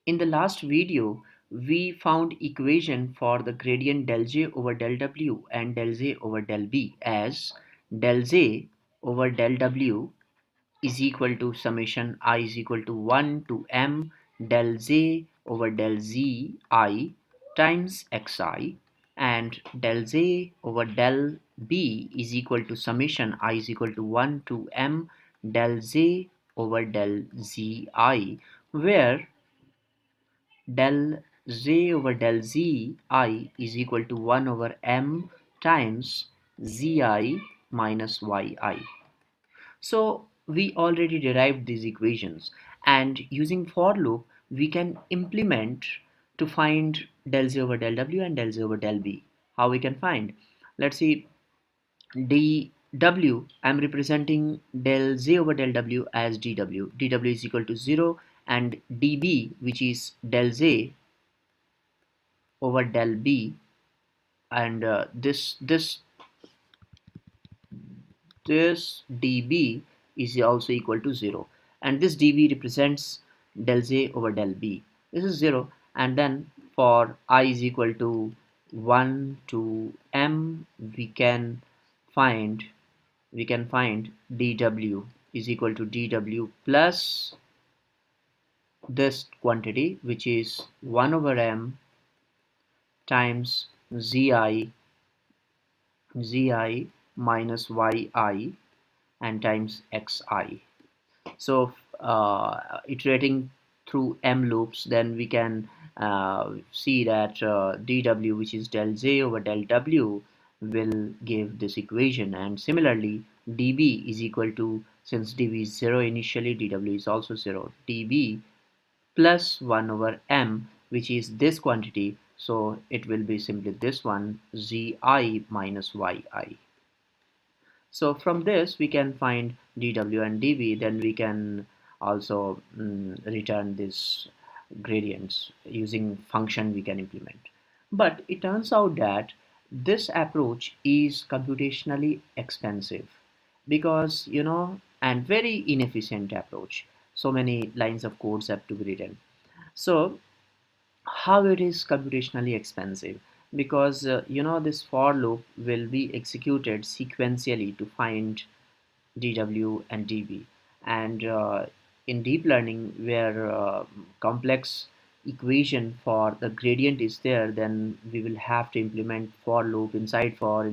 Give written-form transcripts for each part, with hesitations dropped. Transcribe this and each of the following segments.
In the last video, we found equation for the gradient del J over del W and del Z over del B as del Z over del W is equal to summation I is equal to 1 to m del Z over del Z I times xi, and del Z over del B is equal to summation I is equal to 1 to m del Z over del Zi, where del Z over del Zi is equal to 1 over m times Zi minus Yi. So we already derived these equations, and using for loop we can implement to find del Z over del W and del Z over del B. How we can find? Let's see, dw, I'm representing del Z over del W as dw is equal to 0, and db, which is del Z over del B, and this dB is also equal to 0, and this dB represents del Z over del B. This is 0, and then for I is equal to 1 to m, find we can find dW is equal to dW plus this quantity, which is 1 over m times Zi minus Yi and times xi. So iterating through m loops, then we can see that dw, which is del Z over del W, will give this equation, and similarly dB is equal to, since dB is 0 initially, dw is also 0, dB plus 1 over m, which is this quantity, so it will be simply this one, Zi minus Yi. So from this we can find dw and dv, then we can also return these gradients using function we can implement. But it turns out that this approach is computationally expensive, because and very inefficient approach. So many lines of codes have to be written. So how it is computationally expensive? Because this for loop will be executed sequentially to find dw and db, and in deep learning, where complex equation for the gradient is there, then we will have to implement for loop inside for,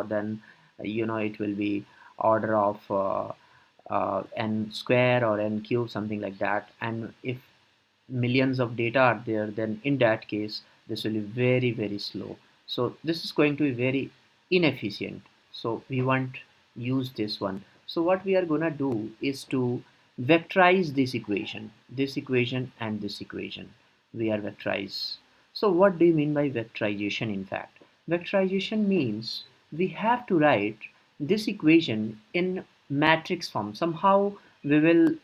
then it will be order of n square or n cube, something like that. And if millions of data are there, then in that case this will be very slow. So this is going to be very inefficient, so we won't use this one. So what we are gonna do is to vectorize this equation and this equation. We are vectorize. So what do you mean by vectorization? In fact, vectorization means we have to write this equation in matrix form. Somehow we will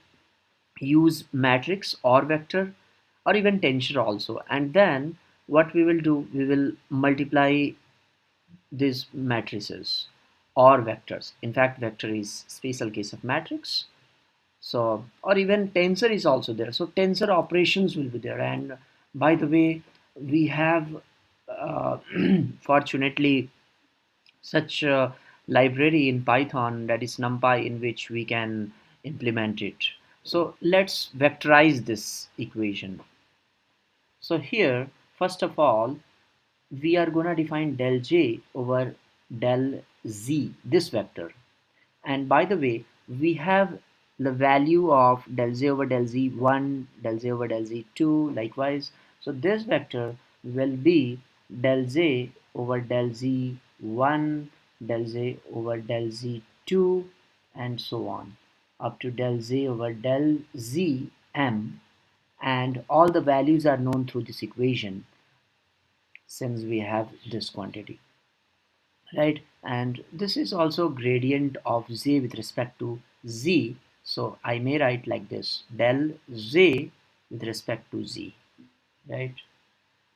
use matrix or vector or even tensor also, and then what we will do, we will multiply these matrices or vectors. In fact, vector is special case of matrix. So, or even tensor is also there, so tensor operations will be there. And by the way, we have uh, fortunately such a library in Python, that is NumPy, in which we can implement it. So let's vectorize this equation. So here, first of all, we are going to define del J over del Z, this vector. And by the way, we have the value of del Z over del Z1, del Z over del Z2, likewise. So this vector will be del Z over del Z1, del Z over del Z2, and so on, up to del Z over del Zm, and all the values are known through this equation, since we have this quantity, right? And this is also gradient of Z with respect to Z, so I may write like this, del Z with respect to Z, right?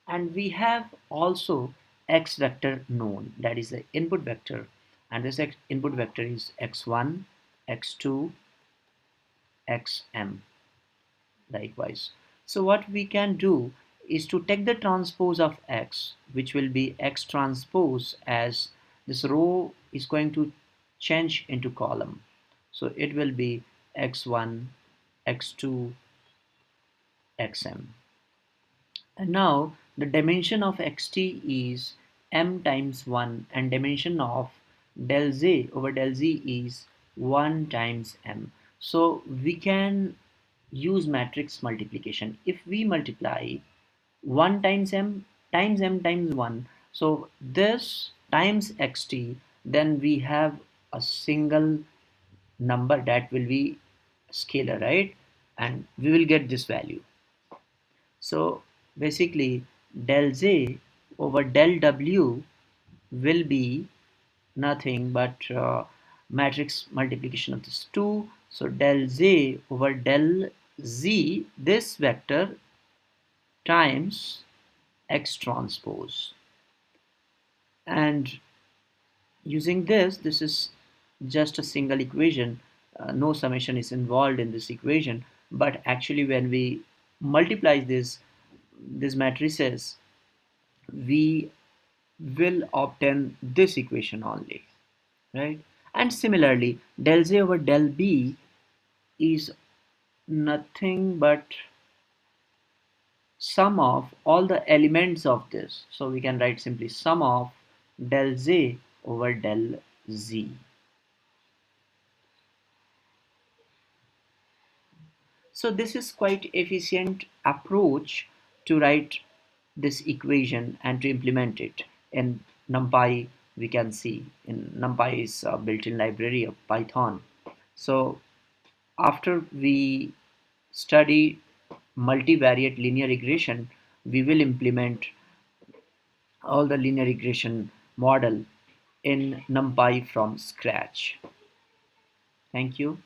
And we have also x vector known, that is the input vector, and this input vector is x1, x2, xm, likewise. So what we can do is to take the transpose of x, which will be x transpose, as this row is going to change into column. So it will be x1, x2, xm. And now the dimension of xt is m times 1, and dimension of del z over del z is 1 times m. So we can use matrix multiplication. If we multiply 1 times m times 1, so this times xt, then we have a single number that will be scalar, right? And we will get this value. So basically del z over del w will be nothing but matrix multiplication of this 2. So del z over del z, this vector, times x transpose. And using this is just a single equation. No summation is involved in this equation, but actually when we multiply these matrices, we will obtain this equation only, right? And similarly del z over del b is nothing but sum of all the elements of this. So we can write simply sum of del z over del z. So this is quite efficient approach to write this equation and to implement it in NumPy. We can see in NumPy is a built-in library of Python. So after we study multivariate linear regression, we will implement all the linear regression model in NumPy from scratch. Thank you.